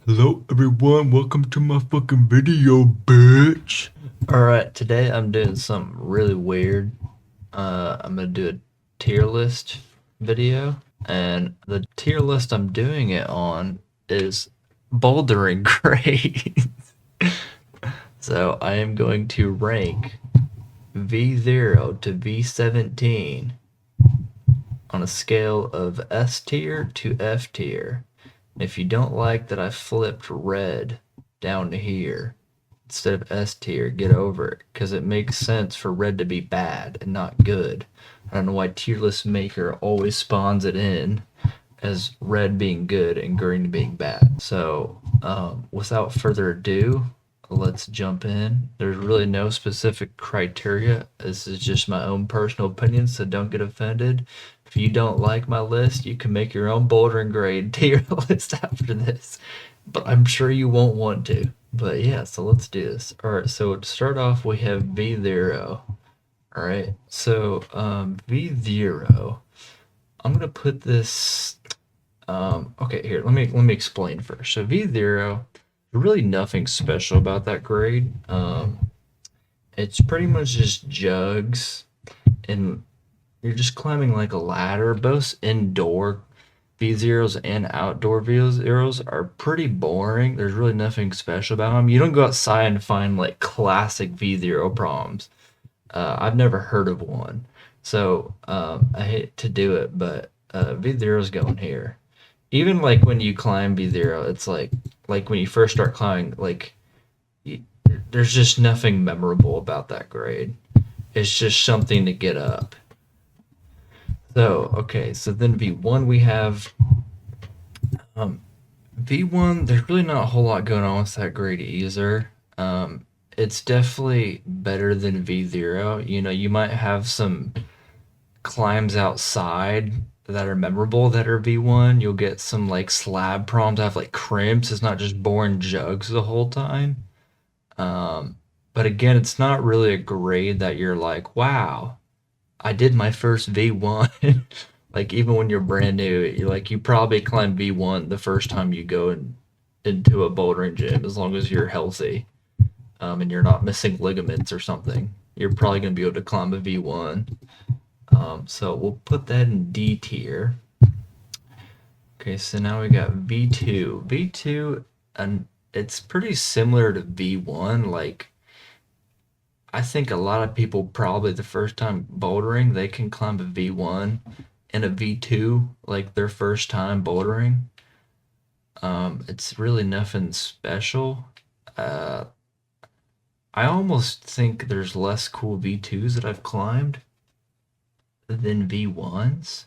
Hello everyone, welcome to my fucking video, bitch. Alright, today I'm doing something really weird. I'm gonna do a tier list video, and the tier list I'm doing it on is bouldering grades. So I am going to rank V0 to V17 on a scale of S tier to F tier. If you don't like that I flipped red down to here instead of S tier, get over it, because it makes sense for red to be bad and not good. I don't know why tier list maker always spawns it in as red being good and green being bad. So without further ado, let's jump in. There's really no specific criteria. This is just my own personal opinion, so don't get offended. If you don't like my list, you can make your own bouldering grade tier list after this, but I'm sure you won't want to. But yeah, so let's do this. All right, so to start off, we have V0. All right, so V0. I'm gonna put this. Okay, here. Let me explain first. So V0, really nothing special about that grade. It's pretty much just jugs, and you're just climbing like a ladder. Both indoor V0s and outdoor V0s are pretty boring. There's really nothing special about them. You don't go outside and find like classic V0 problems. I've never heard of one. So I hate to do it, but V0 is going here. Even like when you climb V0, it's like when you first start climbing, like there's just nothing memorable about that grade. It's just something to get up. So okay, so then V1 we have V1. There's really not a whole lot going on with that grade either. It's definitely better than V0. You know, you might have some climbs outside that are memorable that are V1. You'll get some like slab problems that have like crimps. It's not just boring jugs the whole time. But again, it's not really a grade that you're like, wow, I did my first V1. Like even when you're brand new, you probably climb V1 the first time you go into a bouldering gym, as long as you're healthy, and you're not missing ligaments or something. You're probably gonna be able to climb a V1. So we'll put that in D tier. Okay, so now we got V2. V2, and it's pretty similar to V1. Like, I think a lot of people probably the first time bouldering, they can climb a V1 and a V2, like their first time bouldering. It's really nothing special. Uh, I almost think there's less cool V2s that I've climbed than V1s,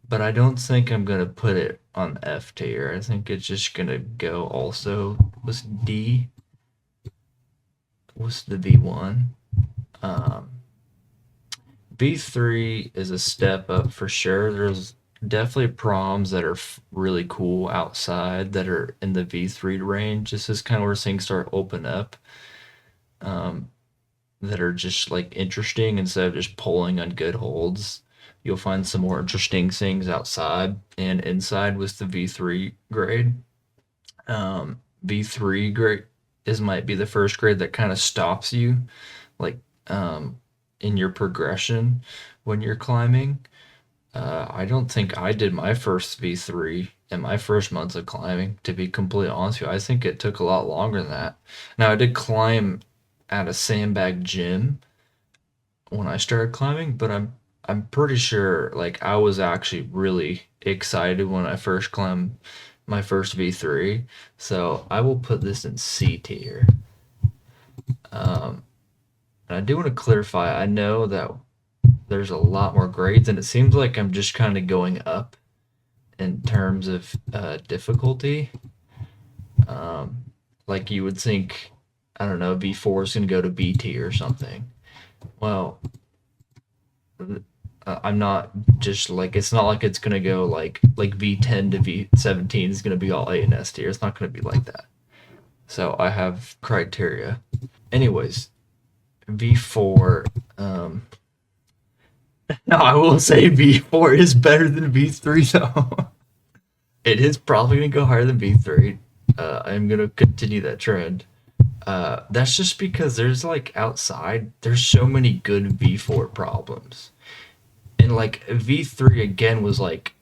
but I don't think I'm gonna put it on F tier. I think it's just gonna go also with D. What's the V1? Um, V3 is a step up for sure. There's definitely proms that are really cool outside that are in the V3 range. This is kind of where things start open up. That are just like interesting instead of just pulling on good holds. You'll find some more interesting things outside and inside with the V3 grade. V3 grade might be the first grade that kind of stops you, like in your progression when you're climbing. I don't think I did my first V3 in my first months of climbing, to be completely honest with you. I think it took a lot longer than that. Now, I did climb at a sandbag gym when I started climbing, but I'm pretty sure like I was actually really excited when I first climbed my first V3. So I will put this in C tier. And I do want to clarify, I know that there's a lot more grades, and it seems like I'm just kind of going up in terms of difficulty. Like you would think, I don't know, V4 is going to go to BT or something. Well, I'm not just like, it's not like it's going to go like V10 to V17 is going to be all A and S tier. It's not going to be like that. So I have criteria. Anyways, V4. No, I will say V4 is better than V3 though. It is probably gonna go higher than V3. I'm gonna continue that trend. That's just because there's like outside, there's so many good V4 problems. And like V3 again was like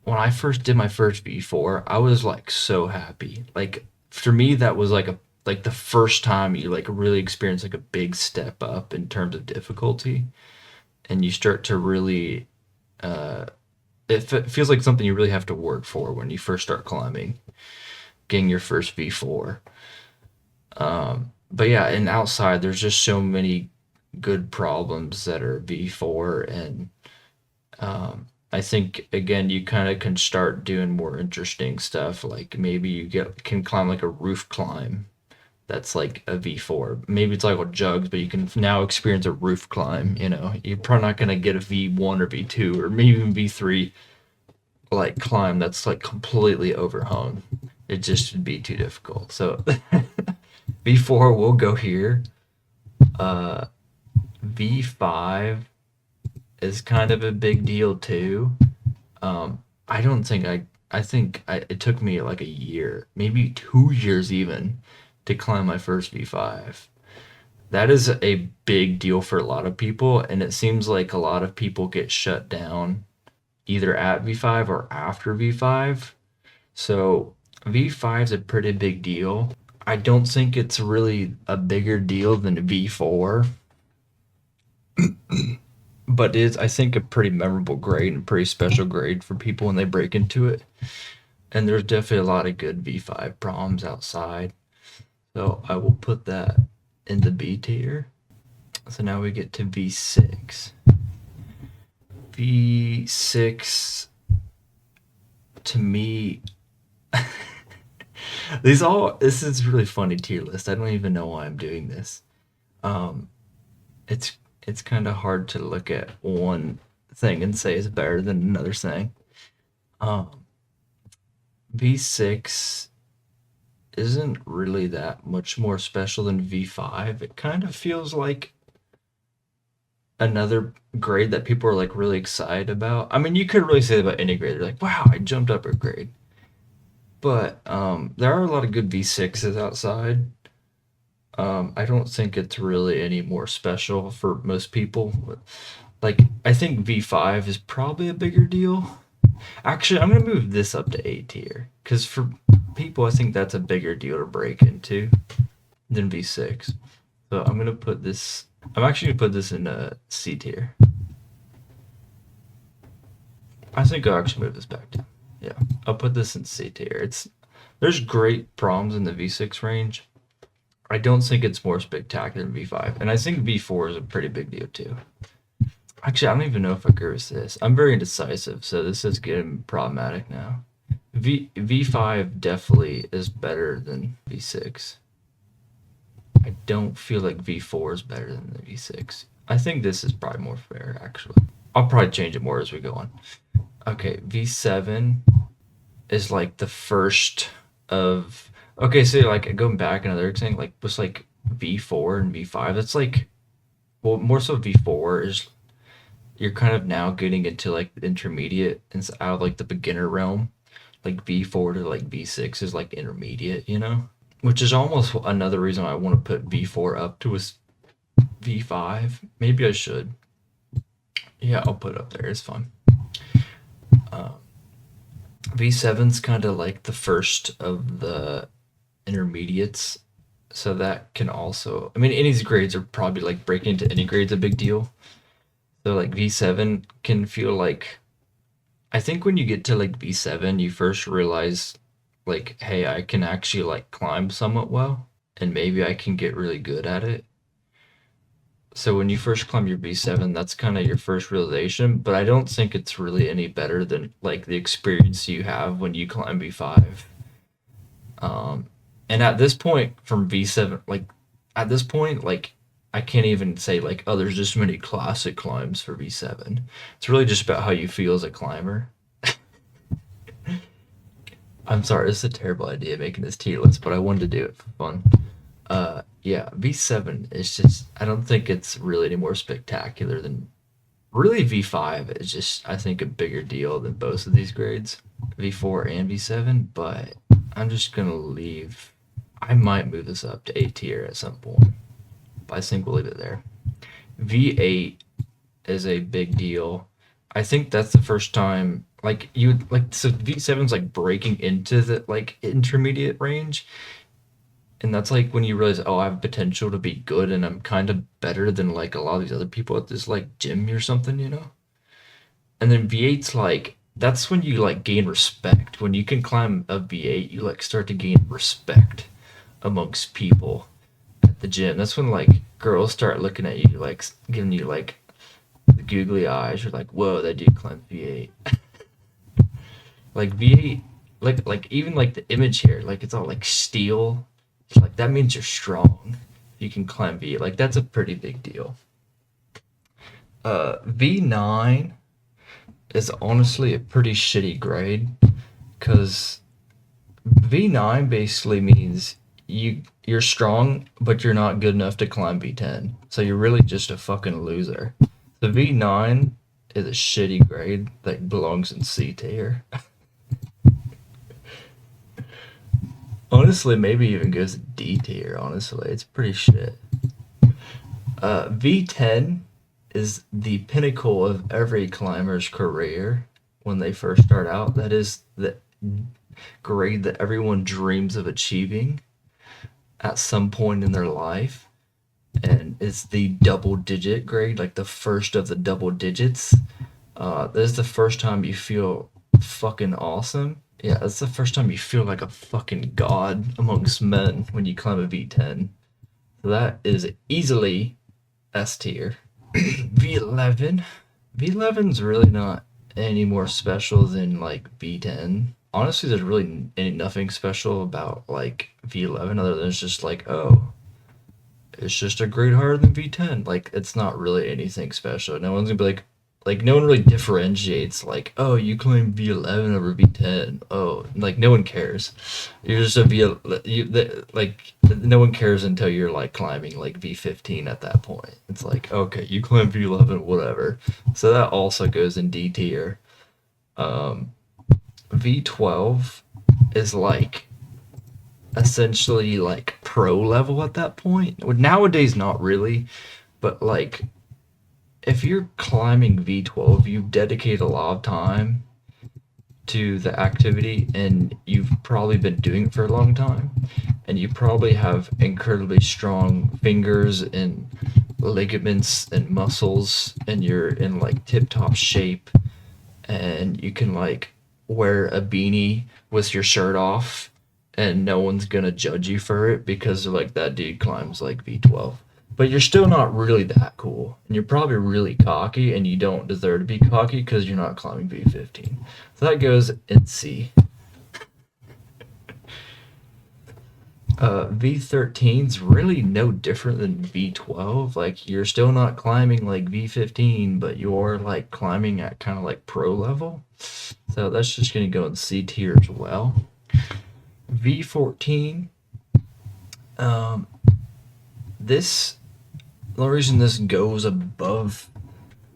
when I first did my first V4, I was like so happy. Like for me that was like the first time you like really experience like a big step up in terms of difficulty and you start to really uh feels like something you really have to work for when you first start climbing, getting your first V4. But yeah, and outside there's just so many good problems that are V4 and I think again you kind of can start doing more interesting stuff like maybe you get can climb like a roof climb that's like a V4. Maybe it's like with jugs, but you can now experience a roof climb, you know. You're probably not going to get a V1 or V2 or maybe even V3 like climb that's like completely overhung. It just would be too difficult. So V4 will go here. Uh, V5 is kind of a big deal too. I don't think I think it took me like a year, maybe 2 years even, to climb my first V5. That is a big deal for a lot of people, and it seems like a lot of people get shut down either at V5 or after V5. So V5 is a pretty big deal. I don't think it's really a bigger deal than V4, but it is, I think, a pretty memorable grade and pretty special grade for people when they break into it. And there's definitely a lot of good V5 problems outside. So I will put that in the B tier. So now we get to V6. V6 to me this is really funny tier list. I don't even know why I'm doing this. Um it's it's kind of hard to look at one thing and say it's better than another thing. Um V6 isn't really that much more special than V5. It kind of feels like another grade that people are like really excited about. I mean, you could really say that about any grade. They're like, wow, I jumped up a grade. But there are a lot of good V6s outside. I don't think it's really any more special for most people. Like, I think V5 is probably a bigger deal. Actually, I'm gonna move this up to A tier because for people, I think that's a bigger deal to break into than V6. So I'm gonna put this. I'm actually gonna put this in a C tier. I think I'll actually move this back down. Yeah, I'll put this in C tier. There's great problems in the V6 range. I don't think it's more spectacular than V5, and I think V4 is a pretty big deal too. Actually, I don't even know if I agree with this. I'm very indecisive, so this is getting problematic now. V5 definitely is better than V6. I don't feel like V4 is better than the V6. I think this is probably more fair, actually. I'll probably change it more as we go on. Okay, V7 is like the first of. Okay, so like going back another thing, like was like V4 and V5. It's like, well, more so V4 is you're kind of now getting into like the intermediate and out of like the beginner realm. Like V4 to like V6 is like intermediate, you know? Which is almost another reason why I want to put V4 up to a V5. Maybe I should. Yeah, I'll put it up there. It's fun. Uh, V7's kind of like the first of the intermediates. So that can also, I mean, any grades are probably like breaking into any grade's a big deal. So like V7 can feel like, I think when you get to like V7, you first realize like, hey, I can actually like climb somewhat well, and maybe I can get really good at it. So when you first climb your V7, that's kind of your first realization, but I don't think it's really any better than like the experience you have when you climb V5. Um, and at this point from V7, like at this point, like I can't even say like, oh, there's just many classic climbs for V7. It's really just about how you feel as a climber. I'm sorry, this is a terrible idea making this tier list, but I wanted to do it for fun. Yeah, V7 is just, I don't think it's really any more spectacular than really V5 is just, I think, a bigger deal than both of these grades, V4 and V7, but I'm just gonna leave. I might move this up to A tier at some point, but I think we'll leave it there. V8 is a big deal. I think that's the first time like you like so V7's like breaking into the like intermediate range, and that's like when you realize, oh, I have potential to be good and I'm kind of better than like a lot of these other people at this like gym or something, you know? And then V8's like that's when you like gain respect. When you can climb a V8, you like start to gain respect amongst people at the gym. That's when like girls start looking at you like giving you like the googly eyes. You're like, whoa, that dude climbed V8. Like V8, like even like the image here, like it's all like steel. It's like that means you're strong. You can climb V8. Like that's a pretty big deal. V9 is honestly a pretty shitty grade because V9 basically means you're strong, but you're not good enough to climb V10. So you're really just a fucking loser. The V9 is a shitty grade that belongs in C tier. Honestly, maybe even goes to D tier. Honestly, it's pretty shit. V10 is the pinnacle of every climber's career when they first start out. That is the grade that everyone dreams of achieving at some point in their life. And it's the double digit grade, like the first of the double digits. This is the first time you feel fucking awesome. Yeah, that's the first time you feel like a fucking god amongst men when you climb a V10. So that is easily S tier. V11. V11's really not any more special than like V10. Honestly, there's really nothing special about like V11 other than it's just like, oh, it's just a grade higher than V10. Like it's not really anything special. No one's gonna be like no one really differentiates like, oh, you claim V11 over V10. Oh, like no one cares. You're just a V like no one cares until you're like climbing like V15 at that point. It's like, okay, you climb V11 whatever. So that also goes in D tier. Um V12 is like essentially like pro level at that point. Nowadays, not really, but like if you're climbing V12, you've dedicated a lot of time to the activity and you've probably been doing it for a long time. And you probably have incredibly strong fingers and ligaments and muscles, and you're in like tip top shape, and you can like wear a beanie with your shirt off and no one's gonna judge you for it because like that dude climbs like V12. But you're still not really that cool, and you're probably really cocky, and you don't deserve to be cocky because you're not climbing V15. So that goes in C. V13's really no different than V12. Like you're still not climbing like V15, but you're like climbing at kind of like pro level. So that's just gonna go in C tier as well. V14. Um, this the only reason this goes above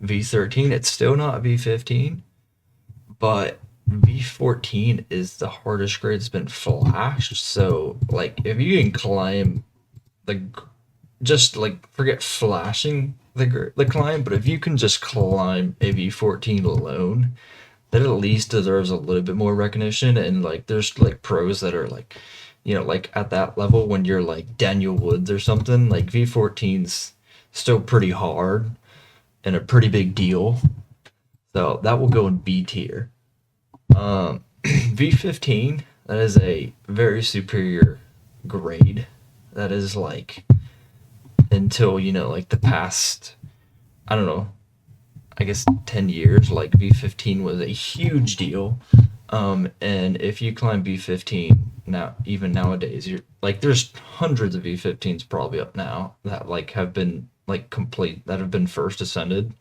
V13, it's still not V15, but V14 is the hardest grade that's been flashed. So like if you can climb the just like forget flashing the climb, but if you can just climb a V14 alone, that at least deserves a little bit more recognition. And like there's like pros that are like, you know, like at that level when you're like Daniel Woods or something, like V14's still pretty hard and a pretty big deal. So that will go in B tier. V15, that is a very superior grade. That is like until, you know, like the past, I don't know, I guess 10 years, like V15 was a huge deal. And if you climb V15 now, even nowadays, you're like, there's hundreds of V15s probably up now that like have been like complete, that have been first ascended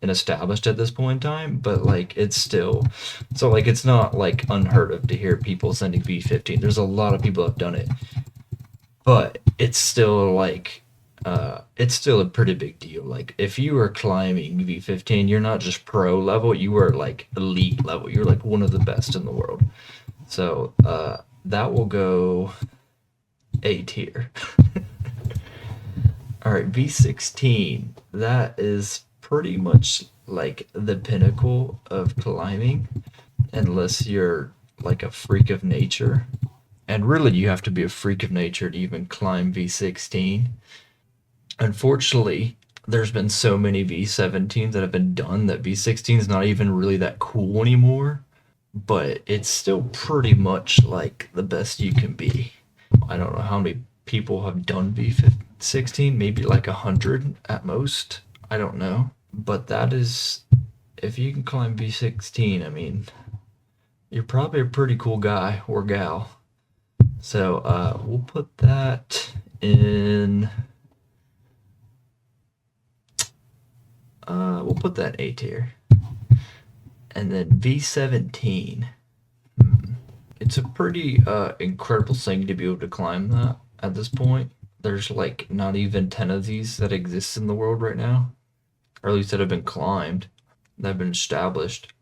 and established at this point in time. But like, it's still, so like, it's not like unheard of to hear people sending V15. There's a lot of people that have done it, but it's still like, it's still a pretty big deal. Like if you are climbing V15, you're not just pro level, you are like elite level. You're like one of the best in the world. So that will go A tier. All right, V16. That is pretty much like the pinnacle of climbing, unless you're like a freak of nature. And really, you have to be a freak of nature to even climb V16. Unfortunately, there's been so many V17s that have been done that V16 is not even really that cool anymore. But it's still pretty much like the best you can be. I don't know how many people have done V16, maybe like 100 at most. I don't know. But that is, if you can climb V16, I mean, you're probably a pretty cool guy or gal. So we'll put that in. We'll put that A tier. And then V17. It's a pretty incredible thing to be able to climb that at this point. There's like not even 10 of these that exist in the world right now, or at least that have been climbed, that have been established.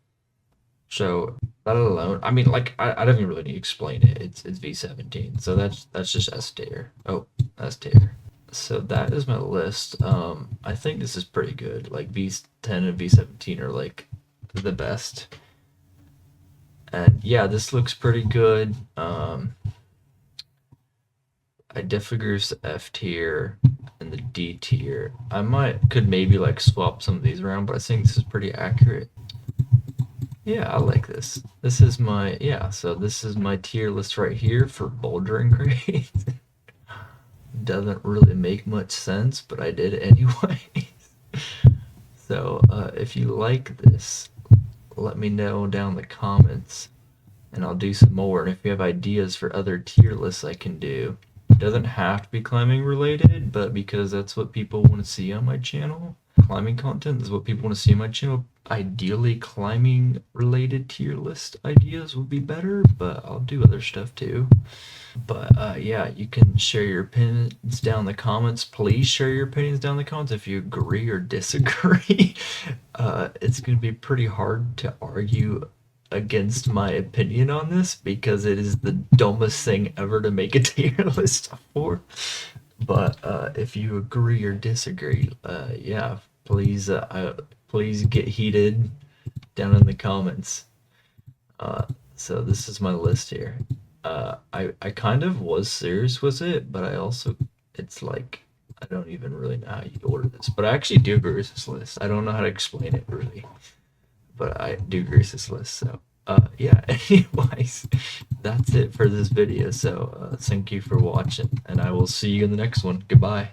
So that alone, I mean, like I don't even really need to explain it. It's V17, so that's just S tier. Oh, S tier. So that is my list. I think this is pretty good. Like V10 and V17 are like the best. And yeah, this looks pretty good. I definitely agree with the F tier and the D tier. I could maybe like swap some of these around, but I think this is pretty accurate. Yeah, I like this. This is my so this is my tier list right here for bouldering grades. Doesn't really make much sense, but I did it anyway. So if you like this, let me know down in the comments and I'll do some more. And if you have ideas for other tier lists I can do, it doesn't have to be climbing related, but because that's what people want to see on my channel, climbing content is what people want to see on my channel. Ideally, climbing related tier list ideas would be better, but I'll do other stuff too. But yeah, you can share your opinions down in the comments. Please share your opinions down in the comments if you agree or disagree. It's going to be pretty hard to argue against my opinion on this because it is the dumbest thing ever to make a tier list for. But if you agree or disagree, yeah, please get heated down in the comments. So this is my list here. I kind of was serious with it, but I also it's like I don't even really know how you order this. But I actually do agree with this list. I don't know how to explain it really, but I do agree with this list. So yeah. Anyways, that's it for this video. So thank you for watching, and I will see you in the next one. Goodbye.